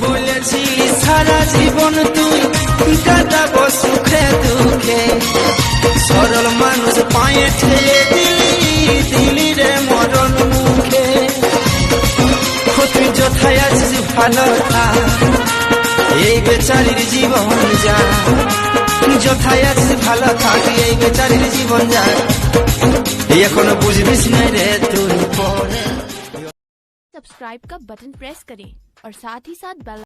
বলেছিলি সারা জীবন তুই কাটাবো সুখে দুঃখে, সরল মানুষ পায়ে ঠেলে দিলি রে মরণ মুখে। তুই যথায় আছিস ভালো থাক, এই বেচারির জীবন যা, যথায় আছিস ভালো থাক, এই বেচারির জীবন যা, এখনো বুঝবিস না রে তুই। सब्सक्राइब का बटन प्रेस करें और साथ ही साथ बेल